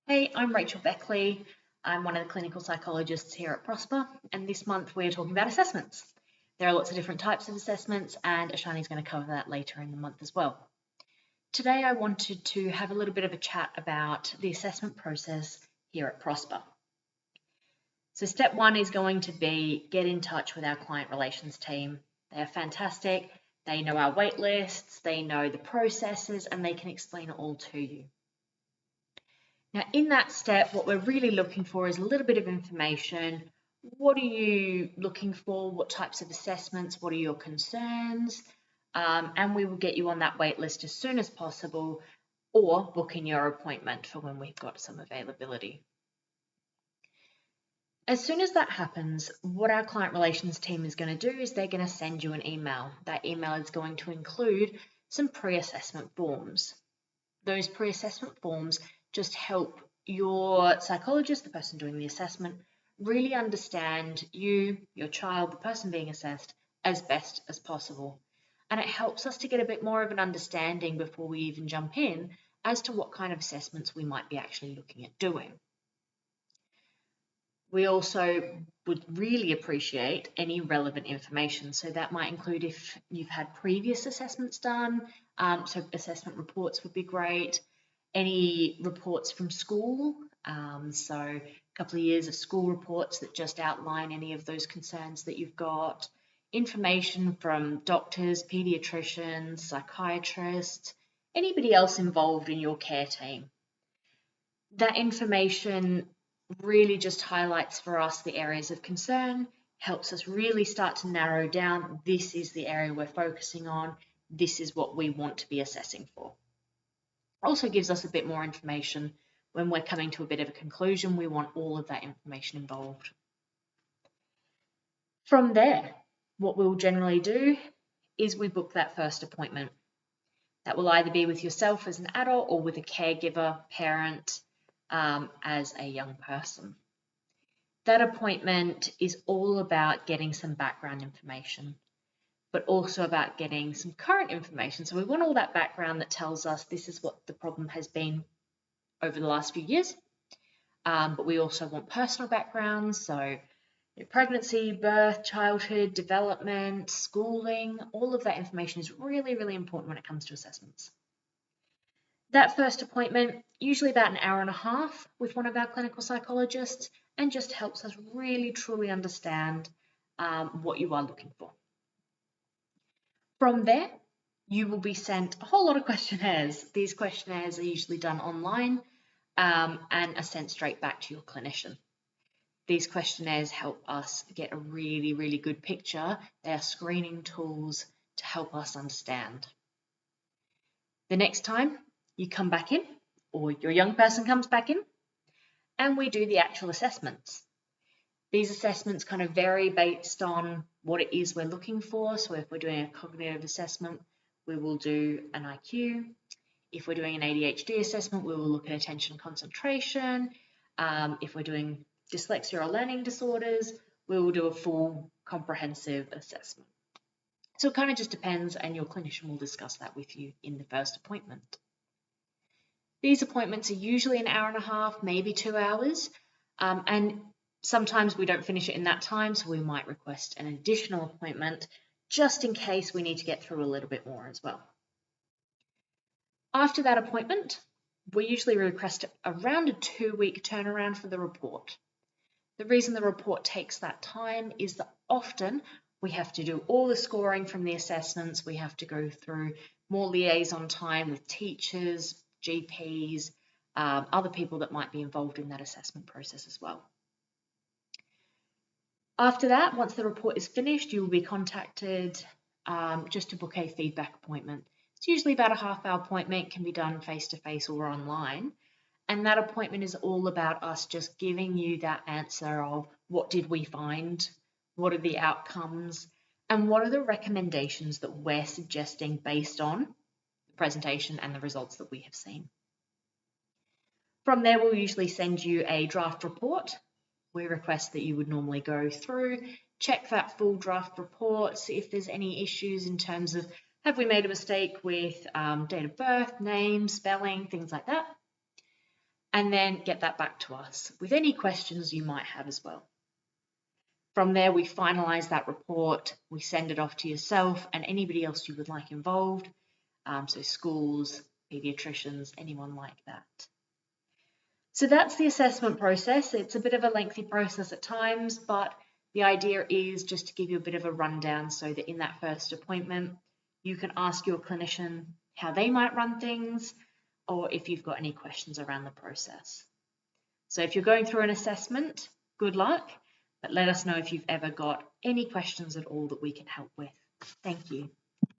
Hey, I'm Rachel Beckley. I'm one of the clinical psychologists here at Prosper, and this month we're talking about assessments. There are lots of different types of assessments, and Ashani's going to cover that later in the month as well. Today I wanted to have a little bit of a chat about the assessment process here at Prosper. So step one is going to be get in touch with our client relations team. They are fantastic. They know our wait lists, they know the processes, and they can explain it all to you. Now, in that step, what we're really looking for is a little bit of information. What are you looking for? What types of assessments? What are your concerns? And we will get you on that wait list as soon as possible, or book in your appointment for when we've got some availability. As soon as that happens, what our client relations team is going to do is they're going to send you an email. That email is going to include some pre-assessment forms. Those pre-assessment forms just help your psychologist, the person doing the assessment, really understand you, your child, the person being assessed as best as possible. And it helps us to get a bit more of an understanding before we even jump in as to what kind of assessments we might be actually looking at doing. We also would really appreciate any relevant information. So that might include if you've had previous assessments done, so assessment reports would be great. Any reports from school, so a couple of years of school reports that just outline any of those concerns that you've got. Information from doctors, pediatricians, psychiatrists, anybody else involved in your care team. That information really just highlights for us the areas of concern, helps us really start to narrow down, this is the area we're focusing on, this is what we want to be assessing for. Also gives us a bit more information when we're coming to a bit of a conclusion. We want all of that information involved. From there, what we'll generally do is we book that first appointment. That will either be with yourself as an adult or with a caregiver, parent, as a young person. That appointment is all about getting some background information, but also about getting some current information. So we want all that background that tells us this is what the problem has been over the last few years, but we also want personal backgrounds, so pregnancy, birth, childhood, development, schooling, all of that information is really, really important when it comes to assessments. That first appointment, usually about an hour and a half with one of our clinical psychologists, and just helps us really truly understand what you are looking for. From there, you will be sent a whole lot of questionnaires. These questionnaires are usually done online and are sent straight back to your clinician. These questionnaires help us get a really, really good picture. They are screening tools to help us understand. The next time you come back in, or your young person comes back in, and we do the actual assessments. These assessments kind of vary based on what it is we're looking for. So if we're doing a cognitive assessment, we will do an IQ. If we're doing an ADHD assessment, we will look at attention and concentration. If we're doing dyslexia or learning disorders, we will do a full comprehensive assessment. So it kind of just depends, and your clinician will discuss that with you in the first appointment. These appointments are usually an hour and a half, maybe 2 hours, and sometimes we don't finish it in that time, so we might request an additional appointment just in case we need to get through a little bit more as well. After that appointment, we usually request around a 2-week turnaround for the report. The reason the report takes that time is that often we have to do all the scoring from the assessments. We have to go through more liaison time with teachers, GPs, other people that might be involved in that assessment process as well. After that, once the report is finished, you will be contacted just to book a feedback appointment. It's usually about a half-hour appointment, can be done face-to-face or online. And that appointment is all about us just giving you that answer of what did we find, what are the outcomes, and what are the recommendations that we're suggesting based on the presentation and the results that we have seen. From there, we'll usually send you a draft report. We request that you would normally go through, check that full draft report, see if there's any issues in terms of have we made a mistake with date of birth, name, spelling, things like that. and then get that back to us with any questions you might have as well. From there, we finalize that report, we send it off to yourself and anybody else you would like involved, so schools, paediatricians, anyone like that. So that's the assessment process. It's a bit of a lengthy process at times, but the idea is just to give you a bit of a rundown so that in that first appointment, you can ask your clinician how they might run things, or if you've got any questions around the process. So if you're going through an assessment, good luck, but let us know if you've ever got any questions at all that we can help with. Thank you.